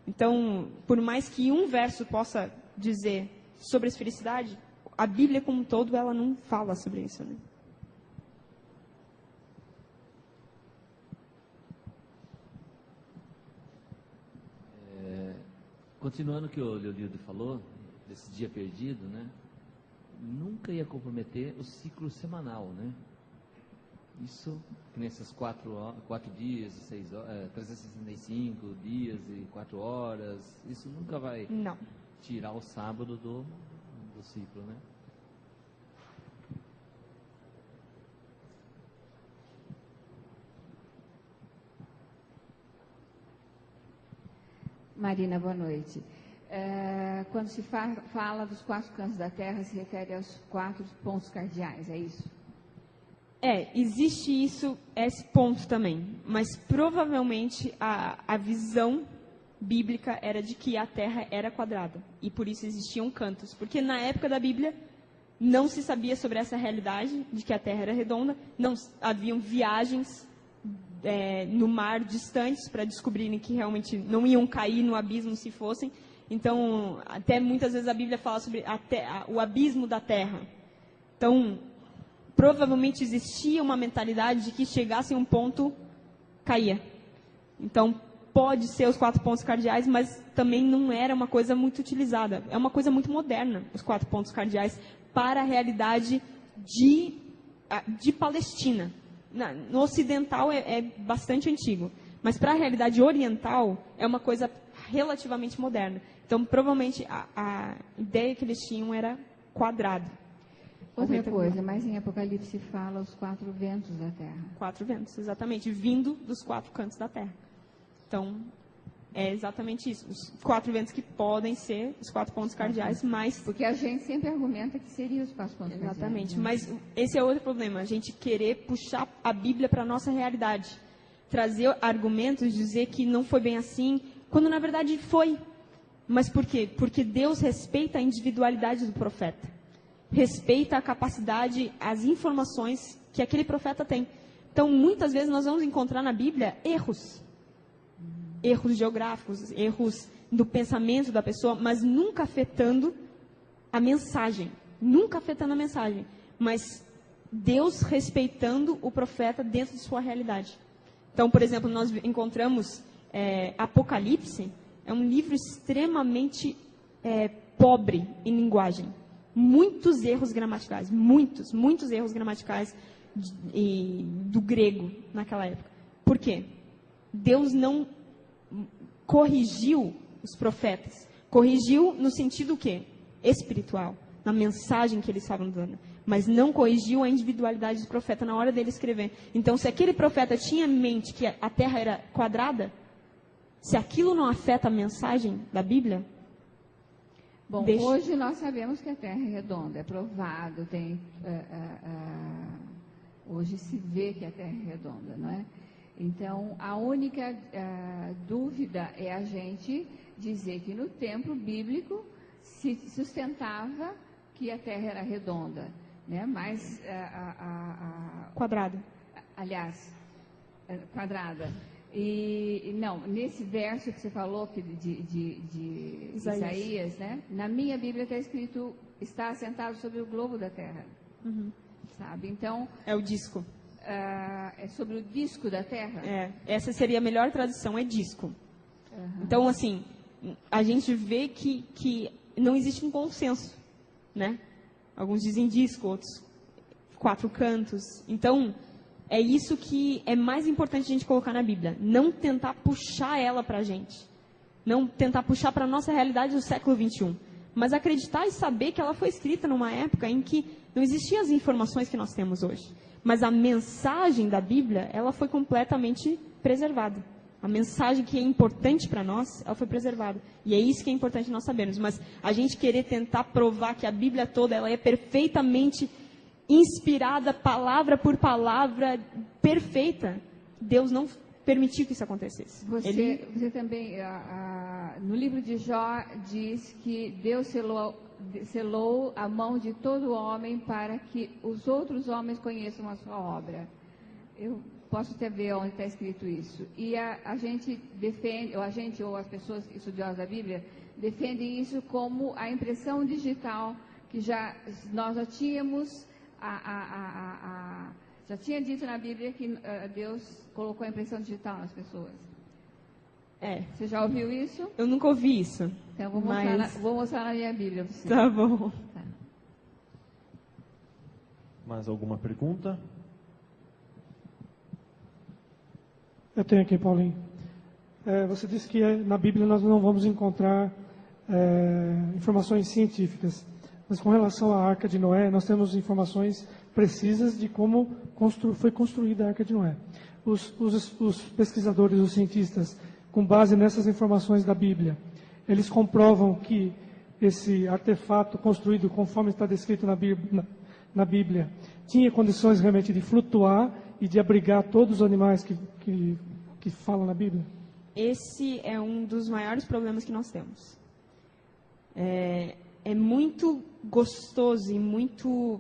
Então, por mais que um verso possa dizer sobre a esfericidade, a Bíblia como um todo, ela não fala sobre isso, né? Continuando o que o Leonildo falou, desse dia perdido, né? Nunca ia comprometer o ciclo semanal, né? Isso, nesses 4 dias, 365 dias e 4 horas, isso nunca vai tirar o sábado do ciclo, né? Marina, boa noite. Quando se fala dos 4 cantos da Terra, se refere aos 4 pontos cardeais, é isso? Existe esse ponto também, mas provavelmente a visão bíblica era de que a Terra era quadrada, e por isso existiam cantos, porque na época da Bíblia não se sabia sobre essa realidade de que a Terra era redonda, não haviam viagens no mar distantes para descobrirem que realmente não iam cair no abismo se fossem. Então, até muitas vezes a Bíblia fala sobre o abismo da Terra. Então, provavelmente existia uma mentalidade de que chegasse a um ponto, caía. Então, pode ser os 4 pontos cardeais, mas também não era uma coisa muito utilizada. É uma coisa muito moderna, os 4 pontos cardeais, para a realidade de Palestina. No ocidental é bastante antigo, mas para a realidade oriental é uma coisa relativamente moderna. Então, provavelmente, a ideia que eles tinham era quadrado. Outra coisa, mas em Apocalipse fala os 4 ventos da Terra. 4 ventos, exatamente, vindo dos 4 cantos da Terra. Então, é exatamente isso. Os 4 ventos que podem ser os 4 pontos cardeais, mas... Porque a gente sempre argumenta que seriam os 4 pontos cardeais. Exatamente, mas esse é outro problema, a gente querer puxar a Bíblia para a nossa realidade. Trazer argumentos, dizer que não foi bem assim, quando na verdade foi. Mas por quê? Porque Deus respeita a individualidade do profeta. Respeita a capacidade, as informações que aquele profeta tem. Então, muitas vezes nós vamos encontrar na Bíblia erros. Erros geográficos, erros do pensamento da pessoa, mas nunca afetando a mensagem. Nunca afetando a mensagem. Mas Deus respeitando o profeta dentro de sua realidade. Então, por exemplo, nós encontramos Apocalipse, é um livro extremamente pobre em linguagem. Muitos erros gramaticais, muitos erros gramaticais do grego naquela época. Por quê? Deus não corrigiu os profetas. Corrigiu no sentido o quê? Espiritual, na mensagem que eles estavam dando. Mas não corrigiu a individualidade do profeta na hora dele escrever. Então, se aquele profeta tinha em mente que a terra era quadrada, se aquilo não afeta a mensagem da Bíblia... Bom, hoje nós sabemos que a Terra é redonda, é provado, hoje se vê que a Terra é redonda, não é? Então, a única dúvida é a gente dizer que no tempo bíblico se sustentava que a Terra era redonda, né? Mas quadrada. Aliás, quadrada. E não, nesse verso que você falou que de Isaías, né? Na minha Bíblia está escrito, está assentado sobre o globo da terra. Sabe? Então... É o disco. É sobre o disco da terra? Essa seria a melhor tradução, é disco. Então, assim, a gente vê que não existe um consenso, né? Alguns dizem disco, outros 4 cantos. Então... é isso que é mais importante a gente colocar na Bíblia. Não tentar puxar ela para a gente. Não tentar puxar para a nossa realidade do século XXI. Mas acreditar e saber que ela foi escrita numa época em que não existiam as informações que nós temos hoje. Mas a mensagem da Bíblia, ela foi completamente preservada. A mensagem que é importante para nós, ela foi preservada. E é isso que é importante nós sabermos. Mas a gente querer tentar provar que a Bíblia toda ela é perfeitamente inspirada, palavra por palavra, perfeita. Deus não permitiu que isso acontecesse. Você também, no livro de Jó, diz que Deus selou a mão de todo homem para que os outros homens conheçam a sua obra. posso até ver onde está escrito isso. E a gente defende, ou as pessoas estudiosas da Bíblia, defendem isso como a impressão digital, que nós já tínhamos, já tinha dito na Bíblia que Deus colocou a impressão digital nas pessoas. Você já ouviu isso? Eu nunca ouvi isso. Então, vou mostrar na minha Bíblia para você. Tá bom. Tá. Mais alguma pergunta? Eu tenho aqui, Paulinho. Você disse que na Bíblia nós não vamos encontrar informações científicas. Mas com relação à Arca de Noé, nós temos informações precisas de como foi construída a Arca de Noé. Os pesquisadores, os cientistas, com base nessas informações da Bíblia, eles comprovam que esse artefato construído conforme está descrito na Bíblia tinha condições realmente de flutuar e de abrigar todos os animais que falam na Bíblia? Esse é um dos maiores problemas que nós temos. É muito gostoso e muito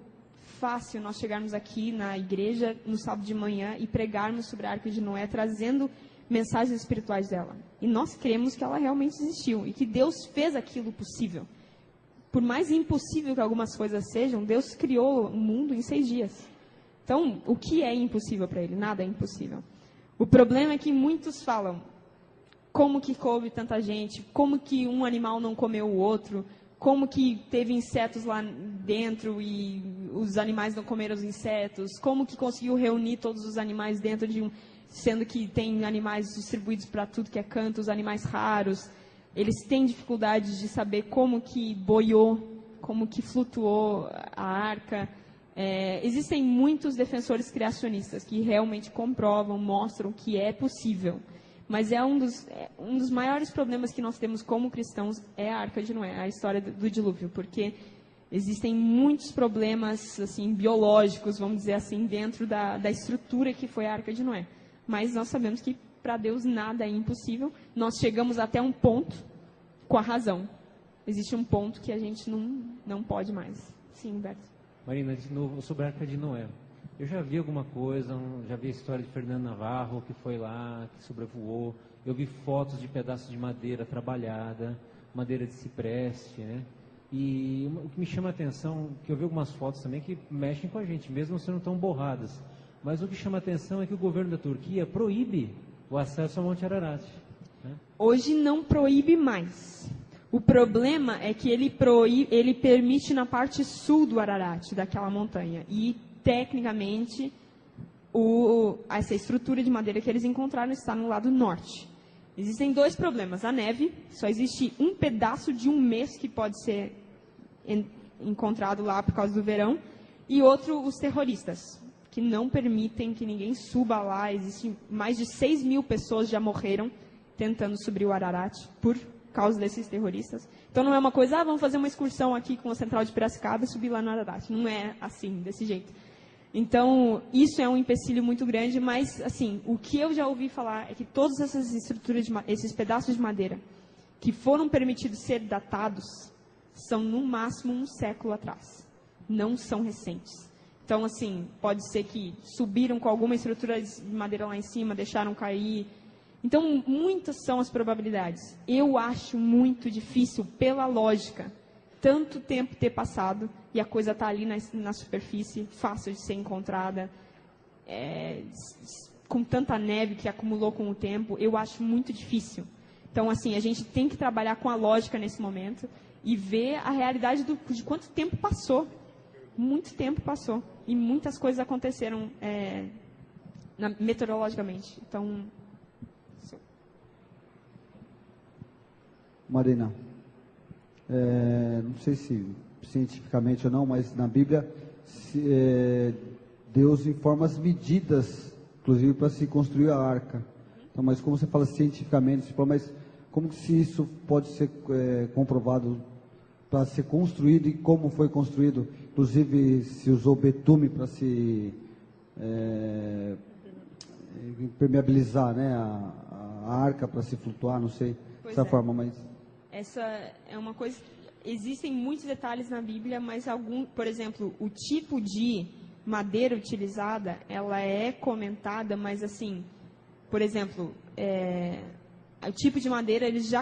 fácil nós chegarmos aqui na igreja no sábado de manhã e pregarmos sobre a Arca de Noé, trazendo mensagens espirituais dela. E nós cremos que ela realmente existiu e que Deus fez aquilo possível. Por mais impossível que algumas coisas sejam, Deus criou o mundo em 6 dias. Então, o que é impossível para Ele? Nada é impossível. O problema é que muitos falam, como que coube tanta gente? Como que um animal não comeu o outro? Como que teve insetos lá dentro e os animais não comeram os insetos? Como que conseguiu reunir todos os animais dentro de sendo que tem animais distribuídos para tudo que é canto, os animais raros? Eles têm dificuldade de saber como que boiou, como que flutuou a arca. Existem muitos defensores criacionistas que realmente comprovam, mostram que é possível. Mas um dos maiores problemas que nós temos como cristãos é a Arca de Noé, a história do dilúvio, porque existem muitos problemas assim, biológicos, vamos dizer assim, dentro da estrutura que foi a Arca de Noé. Mas nós sabemos que para Deus nada é impossível. Nós chegamos até um ponto com a razão. Existe um ponto que a gente não pode mais. Sim, Humberto. Marina, de novo, sobre a Arca de Noé. Eu já vi alguma coisa, já vi a história de Fernando Navarro, que foi lá, que sobrevoou. Eu vi fotos de pedaços de madeira trabalhada, madeira de cipreste, né? E o que me chama a atenção, que eu vi algumas fotos também que mexem com a gente, mesmo sendo tão borradas. Mas o que chama a atenção é que o governo da Turquia proíbe o acesso ao Monte Ararat. Né? Hoje não proíbe mais. O problema é que ele permite na parte sul do Ararat, daquela montanha. E, tecnicamente, essa estrutura de madeira que eles encontraram está no lado norte. Existem 2 problemas. A neve, só existe um pedaço de um mês que pode ser encontrado lá por causa do verão. E outro, os terroristas, que não permitem que ninguém suba lá. Existem mais de 6 mil pessoas já morreram tentando subir o Ararat por causa desses terroristas. Então não é uma coisa, vamos fazer uma excursão aqui com a central de Piracicaba e subir lá no Ararat. Não é assim, desse jeito. Então, isso é um empecilho muito grande, mas, assim, o que eu já ouvi falar é que todas essas estruturas, esses pedaços de madeira que foram permitidos ser datados, são no máximo 1 século atrás. Não são recentes. Então, assim, pode ser que subiram com alguma estrutura de madeira lá em cima, deixaram cair. Então, muitas são as probabilidades. Eu acho muito difícil, pela lógica, tanto tempo ter passado e a coisa está ali na superfície, fácil de ser encontrada, com tanta neve que acumulou com o tempo, eu acho muito difícil. Então, assim, a gente tem que trabalhar com a lógica nesse momento e ver a realidade de quanto tempo passou. Muito tempo passou e muitas coisas aconteceram meteorologicamente. Então, Marina, não sei se cientificamente ou não, mas na Bíblia Deus informa as medidas, inclusive para se construir a arca. Então, mas como você fala cientificamente, mas como que se isso pode ser comprovado para ser construído e como foi construído? Inclusive se usou betume para se impermeabilizar, né, a arca para se flutuar, não sei dessa forma, mas essa é uma coisa. Existem muitos detalhes na Bíblia, mas por exemplo, o tipo de madeira utilizada, ela é comentada, mas assim, por exemplo, o tipo de madeira eles já